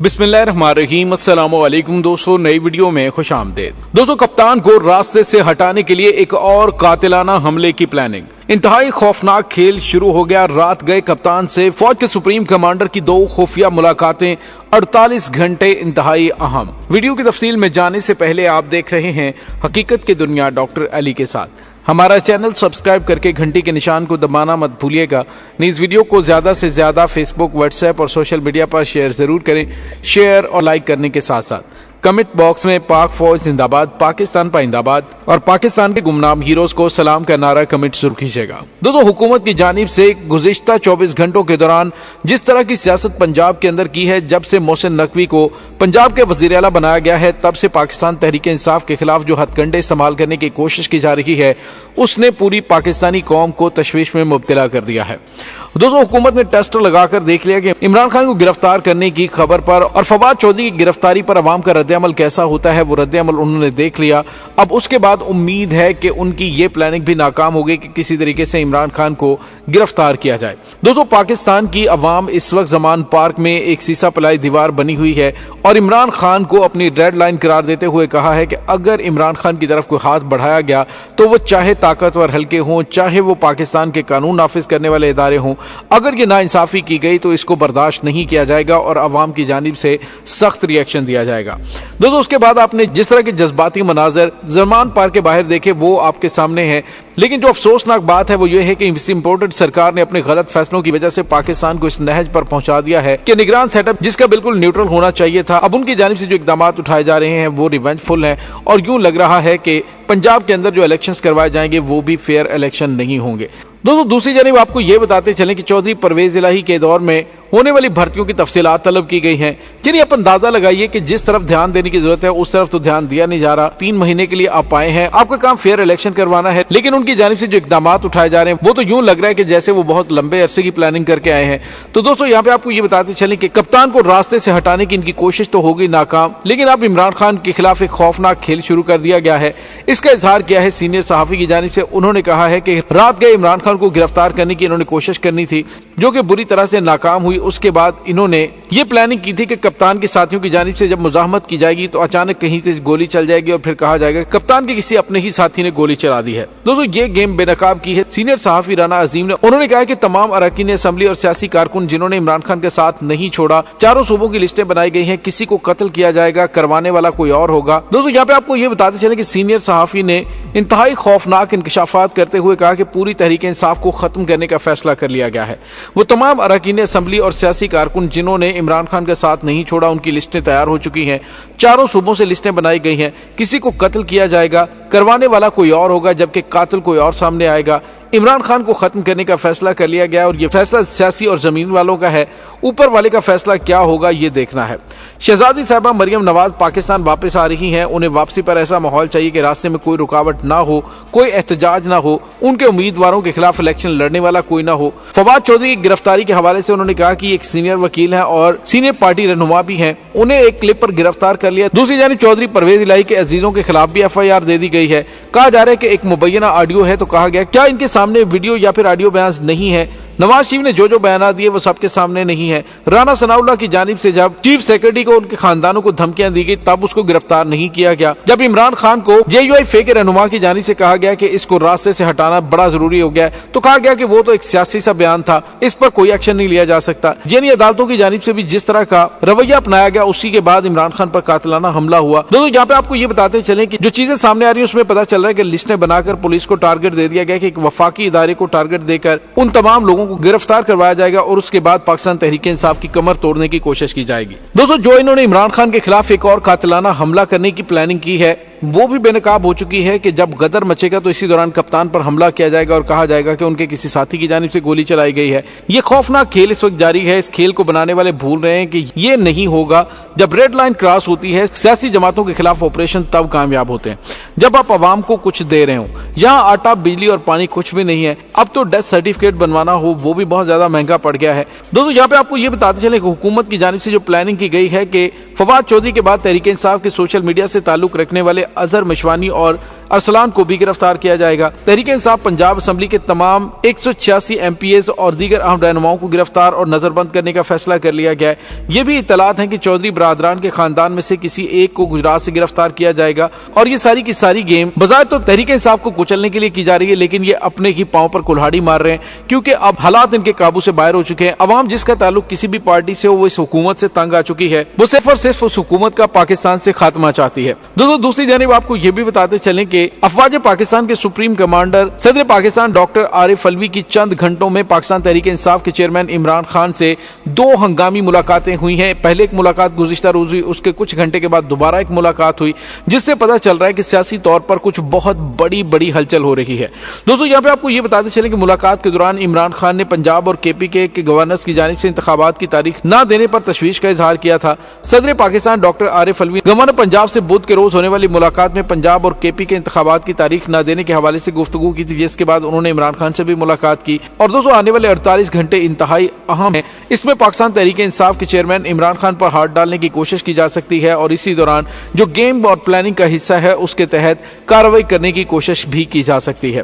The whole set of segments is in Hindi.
बिस्मिल्लाहिर्रहमानिर्रहीम। अस्सलामुअलैकुम दोस्तों, नई वीडियो में खुश आमदेद। दोस्तों, कप्तान को रास्ते से हटाने के लिए एक और कातिलाना हमले की प्लानिंग। इंतहाई खौफनाक खेल शुरू हो गया। रात गए कप्तान से फौज के सुप्रीम कमांडर की 2 खुफिया मुलाकातें, 48 घंटे इंतहाई अहम। वीडियो की तफसील में जाने से पहले आप देख रहे हैं हकीकत की दुनिया डॉक्टर अली के साथ। हमारा चैनल सब्सक्राइब करके घंटी के निशान को दबाना मत भूलिएगा। इस वीडियो को ज्यादा से ज्यादा फेसबुक, व्हाट्सएप और सोशल मीडिया पर शेयर जरूर करें। शेयर और लाइक करने के साथ साथ कमेंट बॉक्स में पाक फौज जिंदाबाद, पाकिस्तान पाइंदाबाद और पाकिस्तान के गुमनाम हीरोज को सलाम का नारा कमेंट जरूर कीजिएगा। दोस्तों, हुकूमत की जानिब से गुज़िश्ता 24 घंटों के दौरान जिस तरह की सियासत पंजाब के अंदर की है, जब से मोहसिन नकवी को पंजाब के वज़ीर आला बनाया गया है, तब से पाकिस्तान तहरीक इंसाफ के खिलाफ जो हथकंडे इस्तेमाल करने की कोशिश की जा रही है, उसने पूरी पाकिस्तानी कौम को तशवीश में मुब्तला कर दिया है। दोस्तों, हुकूमत ने टेस्ट लगाकर देख लिया कि इमरान खान को गिरफ्तार करने की खबर पर और फवाद चौधरी की गिरफ्तारी पर अवाम का रद्द-ए-अमल कैसा होता है, वो रद्द-ए-अमल उन्होंने देख लिया। अब उसके बाद उम्मीद है कि उनकी ये प्लानिंग भी नाकाम हो गई कि किसी तरीके से इमरान खान को गिरफ्तार किया जाए। दोस्तों, पाकिस्तान की अवाम इस वक्त जमान पार्क में एक सीसा पलाई दीवार बनी हुई है और इमरान खान को अपनी रेड लाइन करार देते हुए कहा है कि अगर इमरान खान की तरफ कोई हाथ बढ़ाया गया तो वो चाहे ताकतवर हल्के हों, चाहे वो पाकिस्तान के कानून नाफिज करने वाले इदारे हों, अगर ये नाइंसाफी की गई तो इसको बर्दाश्त नहीं किया जाएगा और अवाम की जानिब से सख्त रिएक्शन दिया जाएगा। दोस्तों, उसके बाद आपने जिस तरह के जज्बाती मनाजर जमान पार्क के बाहर देखे वो आपके सामने है। लेकिन जो अफसोसनाक बात है वो ये है कि इस इम्पोर्टेड सरकार ने अपने गलत फैसलों की वजह से पाकिस्तान को इस नहज पर पहुंचा दिया है कि निगरान सेटअप जिसका बिल्कुल न्यूट्रल होना चाहिए था, अब उनकी जानिब से जो इकदाम उठाए जा रहे हैं वो रिवेंजफुल हैं और यूं लग रहा है कि पंजाब के अंदर जो इलेक्शंस करवाए जाएंगे वो भी फेयर इलेक्शन नहीं होंगे। दोस्तों, दूसरी जानिब आपको ये बताते चलें कि चौधरी परवेज इलाही के दौर में होने वाली भर्तियों की तफसीलात तलब की गई हैं, जिन्हें आप अंदाजा लगाइए कि जिस तरफ ध्यान देने की जरूरत है उस तरफ तो ध्यान दिया नहीं जा रहा। 3 महीने के लिए आप आए हैं, आपका काम फेयर इलेक्शन करवाना है, लेकिन उनकी जानिब से जो इकदाम उठाए जा रहे हैं वो तो यूं लग रहा है कि जैसे वो बहुत लंबे अरसे की प्लानिंग करके आए हैं। तो दोस्तों, यहाँ पे आपको ये बताते चलें कि कप्तान को रास्ते से हटाने की इनकी कोशिश तो हो गई नाकाम, लेकिन अब इमरान खान के खिलाफ एक खौफनाक खेल शुरू कर दिया गया है। इसका इजहार किया है सीनियर सहाफी की जानिब से। उन्होंने कहा है कि रात गए इमरान खान को गिरफ्तार करने की इन्होंने कोशिश करनी थी, जो कि बुरी तरह से नाकाम हुई। उसके बाद इन्होंने ये प्लानिंग की थी कि कप्तान के साथियों की जानिब से जब मुजाहमत की जाएगी तो अचानक कहीं से गोली चल जाएगी और फिर कहा जाएगा कप्तान के किसी अपने ही साथी ने गोली चला दी है। दोस्तों, ये गेम बेनकाब की है सीनियर सहाफी राना अजीम ने। उन्होंने कहा कि तमाम अरकान असेंबली और सियासी कारकुन जिन्होंने इमरान खान के साथ नहीं छोड़ा, चारों सूबों की लिस्टें बनाई गई हैं, किसी को कत्ल किया जाएगा, करवाने वाला कोई और होगा। दोस्तों, यहाँ पे आपको ये बताते चले कि सीनियर सहाफी ने इंतहाई खौफनाक इंकशाफात करते हुए कहा कि पूरी तहरीक इंसाफ को खत्म करने का फैसला कर लिया गया है। वो तमाम अरकान असेंबली और सियासी कारकुन जिन्होंने इमरान खान के साथ नहीं छोड़ा, उनकी लिस्टें तैयार हो चुकी हैं। चारों सूबों से लिस्टें बनाई गई हैं। किसी को कत्ल किया जाएगा, करवाने वाला कोई और होगा, जबकि कातिल कोई और सामने आएगा। इमरान खान को खत्म करने का फैसला कर लिया गया और यह फैसला सियासी और जमीन वालों का है। ऊपर वाले का फैसला क्या होगा ये देखना है। शहजादी साहिबा मरियम नवाज पाकिस्तान वापस आ रही हैं। उन्हें वापसी पर ऐसा माहौल चाहिए कि रास्ते में कोई रुकावट ना हो, कोई एहतजाज ना हो, उनके उम्मीदवारों के खिलाफ इलेक्शन लड़ने वाला कोई ना हो। फवाद चौधरी की गिरफ्तारी के हवाले से उन्होंने कहा कि एक सीनियर वकील है और सीनियर पार्टी रहनुमा भी हैं, उन्हें एक क्लिप पर गिरफ्तार कर लिया। दूसरी जानिब चौधरी परवेज इलाही के अजीजों के खिलाफ भी FIR दे दी गई है। कहा जा रहा है कि एक मुबैना ऑडियो है, तो कहा गया क्या इनके सामने वीडियो या फिर ऑडियो बयान नहीं है। नवाज शरीफ ने जो बयान दिए वो सबके सामने नहीं है। राना सनाउल्लाह की जानिब से जब चीफ सेक्रेटरी को उनके खानदानों को धमकियां दी गई तब उसको गिरफ्तार नहीं किया गया। जब इमरान खान को JUI के रहनुमा की जानिब से कहा गया कि इसको रास्ते से हटाना बड़ा जरूरी हो गया है, तो कहा गया कि वो तो एक सियासी सा बयान था, इस पर कोई एक्शन नहीं लिया जा सकता। यानी अदालतों की जानिब से भी जिस तरह का रवैया अपनाया गया, उसी के बाद इमरान खान पर कातिलाना हमला हुआ। दोस्तों, यहाँ पे आपको ये बताते चले कि जो चीजें सामने आ रही है उसमें पता चल रहा है कि लिस्टें बनाकर पुलिस को टारगेट दे दिया गया कि एक वफाकी इदारे को टारगेट देकर उन तमाम लोगों को गिरफ्तार करवाया जाएगा और उसके बाद पाकिस्तान तहरीक इंसाफ की कमर तोड़ने की कोशिश की जाएगी। दोस्तों, जो इन्होंने इमरान खान के खिलाफ एक और कातिलाना हमला करने की प्लानिंग की है वो भी बेनकाब हो चुकी है कि जब गदर मचेगा तो इसी दौरान कप्तान पर हमला किया जाएगा और कहा जाएगा कि उनके किसी साथी की जानिब से गोली चलाई गई है। ये खौफनाक खेल इस वक्त जारी है। इस खेल को बनाने वाले भूल रहे हैं कि ये नहीं होगा। जब रेड लाइन क्रॉस होती है, सियासी जमातों के खिलाफ ऑपरेशन तब कामयाब होते हैं जब आप अवाम को कुछ दे रहे हो। यहाँ आटा, बिजली और पानी कुछ भी नहीं है। अब तो डेथ सर्टिफिकेट बनवाना हो वो भी बहुत ज्यादा महंगा पड़ गया है। दोस्तों, यहाँ पे आपको ये बताते चले कि हुकूमत की जानिब से जो प्लानिंग की गई है कि फवाद चौधरी के बाद तहरीक इंसाफ के सोशल मीडिया से ताल्लुक रखने वाले अजहर मशवानी और अरसलान को भी गिरफ्तार किया जाएगा। तहरीक इंसाफ पंजाब असेंबली के तमाम 186 MPs और दीगर अहम रहनुमाओं को गिरफ्तार और नजरबंद करने का फैसला कर लिया गया है। ये भी इतलात है कि चौधरी बरादरान के खानदान में से किसी एक को गुजरात से गिरफ्तार किया जाएगा। और ये सारी की सारी गेम बजाय तो तहरीक इंसाफ को कुचलने के लिए की जा रही है, लेकिन ये अपने ही पांव पर कुल्हाड़ी मार रहे हैं, क्योंकि अब हालात इनके काबू से बाहर हो चुके हैं। अवाम जिसका ताल्लुक किसी भी पार्टी से हो, वो इस हुकूमत से तंग आ चुकी है। वो सिर्फ और सिर्फ उस हुकूमत का पाकिस्तान से खात्मा चाहती है। दोस्तों, दूसरी जानिब आपको ये भी बताते चलें कि अफवाज पाकिस्तान के सुप्रीम कमांडर सदर पाकिस्तान डॉक्टर आरिफ अलवी की चंद घंटों में पाकिस्तान तहरीक इंसाफ के चेयरमैन इमरान खान से 2 हंगामी मुलाकातें हुई हैं। पहले एक मुलाकात गुज़िश्ता रोज हुई, उसके कुछ घंटे के बाद दोबारा एक मुलाकात हुई, जिससे पता चल रहा है कि सियासी तौर पर कुछ बहुत बड़ी हलचल हो रही है। दोस्तों, यहाँ पे आपको ये बताते चलें कि मुलाकात के दौरान इमरान खान ने पंजाब और KPK के गवर्नर्स की जानिब से इंतखाबात की तारीख न देने पर तशवीश का इजहार किया था। सदर पाकिस्तान डॉक्टर आरिफ अलवी गवर्नर पंजाब से बुध के रोज होने वाली मुलाकात में पंजाब और KPK के इंतखाबात की तारीख न देने के हवाले से गुफ्तगू की थी, जिसके बाद उन्होंने इमरान खान से भी मुलाकात की। और दोस्तों, आने वाले 48 घंटे इंतहाई अहम है। इसमें पाकिस्तान तहरीक इंसाफ के चेयरमैन इमरान खान पर हाथ डालने की कोशिश की जा सकती है और इसी दौरान जो गेम और प्लानिंग का हिस्सा है उसके तहत कार्रवाई करने की कोशिश भी की जा सकती है।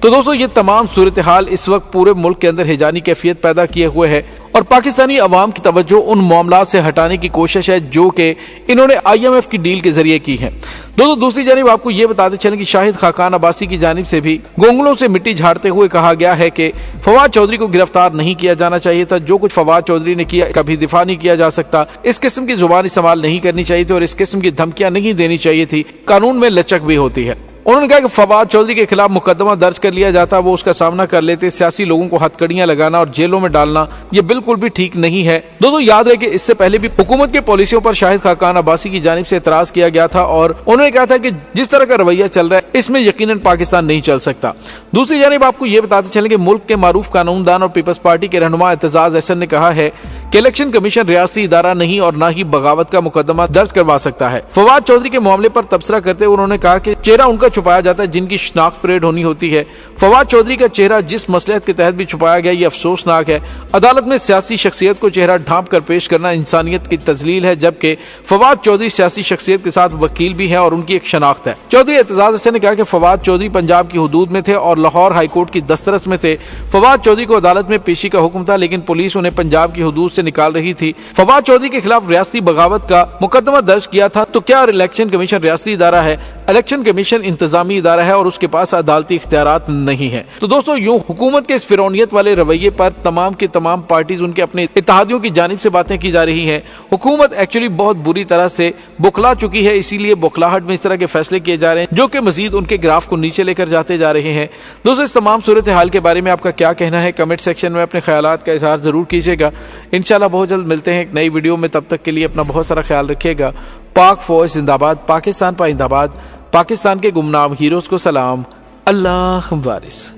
तो दोस्तों, ये तमाम सूरत हाल इस वक्त पूरे मुल्क के अंदर हिजानी कैफियत पैदा किए हुए है और पाकिस्तानी अवाम की तवज्जो उन मामलात से हटाने की कोशिश है जो कि इन्होंने IMF की डील के जरिए की है। दोस्तों, दूसरी जानिब आपको ये बताते चलें कि शाहिद खाकान अब्बासी की जानिब से भी गोंगलों से मिट्टी झाड़ते हुए कहा गया है कि फवाद चौधरी को गिरफ्तार नहीं किया जाना चाहिए था। जो कुछ फवाद चौधरी ने किया कभी दिफा नहीं किया जा सकता। इस किस्म की जुबान इस्तेमाल नहीं करनी चाहिए थी और इस किस्म की धमकियां नहीं देनी चाहिए थी। कानून में लचक भी होती है। उन्होंने कहा कि फवाद चौधरी के खिलाफ मुकदमा दर्ज कर लिया जाता, वो उसका सामना कर लेते। सियासी लोगों को हथकड़ियां लगाना और जेलों में डालना ये बिल्कुल भी ठीक नहीं है। दोस्तों, याद रहे कि इससे पहले भी हुकूमत की पॉलिसियों पर शाहिद खाकान अब्बासी की जानिब से एतराज किया गया था और उन्होंने कहा था कि जिस तरह का रवैया चल रहा है इसमें यकीनन पाकिस्तान नहीं चल सकता। दूसरी जानिब आपको ये बताते चलें कि मुल्क के मारूफ कानूनदान और पीपल्स पार्टी के रहनुमा एतजाज अहसन ने कहा है कि इलेक्शन कमीशन रियासती इदारा नहीं और न ही बगावत का मुकदमा दर्ज करवा सकता है। फवाद चौधरी के मामले पर तबसरा करते हुए उन्होंने कहा कि चेहरा उनका छुपाया जाता है जिनकी शिनाख्त परेड होनी होती है। फवाद चौधरी का चेहरा जिस मसलहत के तहत भी छुपाया गया ये अफसोसनाक है। अदालत में सियासी शख्सियत को चेहरा ढांप कर पेश करना इंसानियत की तजलील है, जबकि फवाद चौधरी सियासी शख्सियत के साथ वकील भी है और उनकी एक शनाख्त है। चौधरी एतजाज हसन ने कहा कि फवाद चौधरी पंजाब की हुदूद में थे और लाहौर हाईकोर्ट की दस्तरस में थे। फवाद चौधरी को अदालत में पेशी का हुक्म था, लेकिन पुलिस उन्हें पंजाब की हुदूद से निकाल रही थी। फवाद चौधरी के खिलाफ रियासती बगावत का मुकदमा दर्ज किया था। तो क्या इलेक्शन कमीशन रियासती इदारा है? इलेक्शन कमीशन इंतजामी इदारा है और उसके पास अदालती इख्तियारात नहीं है। तो दोस्तों, यूं हुकूमत के इस फिरौनियत वाले रवैये पर तमाम की तमाम पार्टीज उनके अपने इत्तेहादियों की जानिब से बातें की जा रही हैं। हुकूमत एक्चुअली बहुत बुरी तरह से बुखला चुकी है, इसीलिए बुखलाहट में इस तरह के फैसले किए जा रहे हैं जो कि मजीद उनके ग्राफ को नीचे लेकर जाते जा रहे हैं। दोस्तों, इस तमाम सूरत हाल के बारे में आपका क्या कहना है? कमेंट सेक्शन में अपने ख्यालात का इजहार जरूर कीजिएगा। इंशाल्लाह बहुत जल्द मिलते हैं एक नई वीडियो में। तब तक के लिए अपना बहुत सारा ख्याल रखिएगा। पाक फौज जिंदाबाद, पाकिस्तान पाइंदाबाद, पाकिस्तान के गुमनाम हीरोज को सलाम। अल्लाह वारिस।